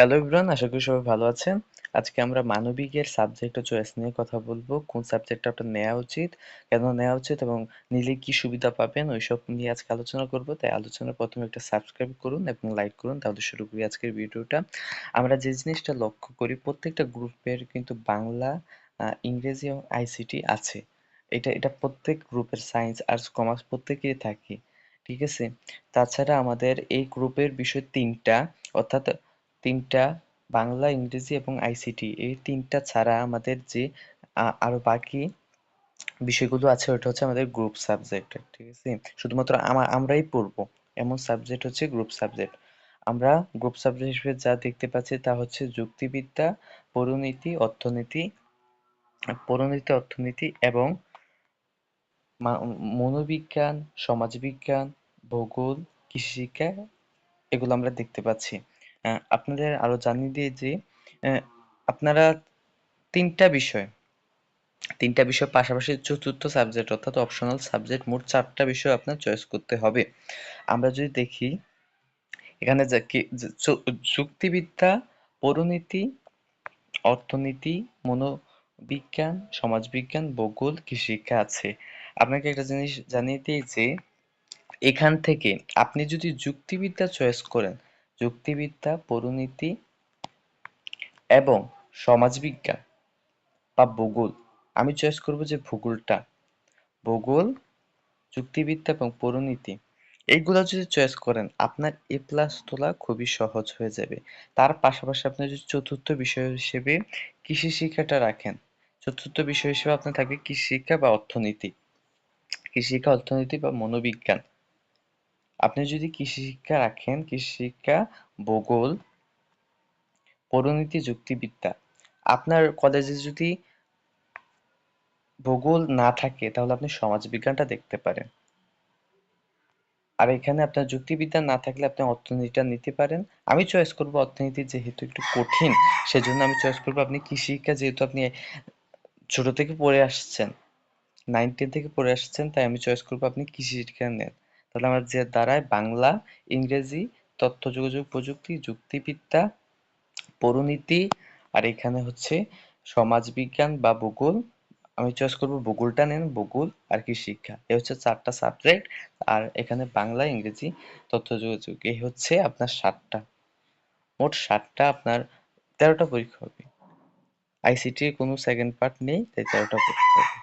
Hello everyone, আশা করি সবাই ভালো আছেন। আজকে আমরা মানবিকের সাবজেক্ট ও চয়েস নিয়ে কথা বলবো। কোন সাবজেক্টটা আপনার নেওয়া উচিত, কেন নেওয়া উচিত এবং নিলে কি সুবিধা পাবেন ওইসব নিয়ে আজকে আলোচনা করব। তাই আলোচনার প্রথমে একটা সাবস্ক্রাইব করুন এবং লাইক করুন। তাহলে শুরু করি আজকের ভিডিওটা। আমরা যে জিনিসটা লক্ষ্য করি প্রত্যেকটা গ্রুপের কিন্তু বাংলা, ইংরেজি এবং আইসিটি আছে। এটা প্রত্যেক গ্রুপের সায়েন্স, আর্টস, কমার্স প্রত্যেকেই থাকে। ঠিক আছে? তাছাড়া আমাদের এই গ্রুপের বিষয় ৩টা, অর্থাৎ ৩টা বাংলা, ইংরেজি এবং আইসিটি, এই ৩টা ছাড়া আমাদের যে আরো বাকি বিষয়গুলো আছে ওটা হচ্ছে আমাদের গ্রুপ সাবজেক্ট। ঠিক আছে? শুধুমাত্র আমরাই পড়বো এমন সাবজেক্ট হচ্ছে গ্রুপ সাবজেক্ট। আমরা গ্রুপ সাবজেক্ট হিসেবে যা দেখতে পাচ্ছি তা হচ্ছে যুক্তিবিদ্যা, পরিনীতি, অর্থনীতি এবং মনোবিজ্ঞান, সমাজবিজ্ঞান, ভূগোল, কৃষিশিক্ষা, এগুলো আমরা দেখতে পাচ্ছি। আপনাদের আরো জানিয়ে দিয়ে যে আহ, আপনারা তিনটা বিষয় তিনটা বিষয় পাশাপাশি চতুর্থ সাবজেক্ট অর্থাৎ অপশনাল সাবজেক্ট মোট 4টা বিষয় আপনার চয়েস করতে হবে। আমরা যদি দেখি এখানে যুক্তিবিদ্যা, পরিনীতি, অর্থনীতি, মনোবিজ্ঞান, সমাজবিজ্ঞান, ভূগোল, কৃষিশিক্ষা আছে। আপনাকে একটা জিনিস জানিয়ে দিই যে এখান থেকে আপনি যদি যুক্তিবিদ্যা চয়েস করেন, যুক্তিবিদ্যা, পরিনীতি এবং সমাজবিজ্ঞান বা ভূগোল, আমি চয়েস করব যে ভূগোলটা। ভূগোল, যুক্তিবিদ্যা এবং পরিনীতি, এইগুলো যদি চয়েস করেন আপনার এ প্লাস তোলা খুবই সহজ হয়ে যাবে। তার পাশাপাশি আপনি যদি চতুর্থ বিষয় হিসেবে কৃষি শিক্ষাটা রাখেন, চতুর্থ বিষয় হিসেবে আপনার থাকবে কৃষি শিক্ষা বা অর্থনীতি, কৃষি শিক্ষা, অর্থনীতি বা মনোবিজ্ঞান। আপনি যদি কৃষি শিক্ষা রাখেন, কৃষি শিক্ষা, ভূগোল, পরিনীতি, যুক্তিবিদ্যা, আপনার কলেজে যদি ভূগোল না থাকে তাহলে আপনি সমাজবিজ্ঞানটা দেখতে পারেন। আর এখানে আপনার যুক্তিবিদ্যা না থাকলে আপনি অর্থনীতিটা নিতে পারেন। আমি চয়েস করব অর্থনীতি, যেহেতু একটু কঠিন সেজন্য আমি চয়েস করব। আপনি কৃষিশিক্ষা যেহেতু আপনি ছোট থেকে পড়ে আসছেন, 9-10 থেকে পড়ে আসছেন, তাই আমি চয়েস করব আপনি কৃষিশিক্ষা নেন। তাহলে আমার যে দাঁড়ায় বাংলা, ইংরেজি, তথ্য যোগাযোগ প্রযুক্তি, যুক্তিবিদ্যা, পরিনীতি, আর এখানে হচ্ছে সমাজবিজ্ঞান বা ভূগোল। আমি চয়েস করব ভূগোলটা নেন, ভূগোল আর কি শিক্ষা, এই হচ্ছে 4টা সাবজেক্ট। আর এখানে বাংলা, ইংরেজি, তথ্য যোগাযোগ, এই হচ্ছে আপনার 7টা, মোট 7টা, আপনার 13টা পরীক্ষা হবে। আইসিটির কোনো সেকেন্ড পার্ট নেই, তাই 13টা পরীক্ষা হবে।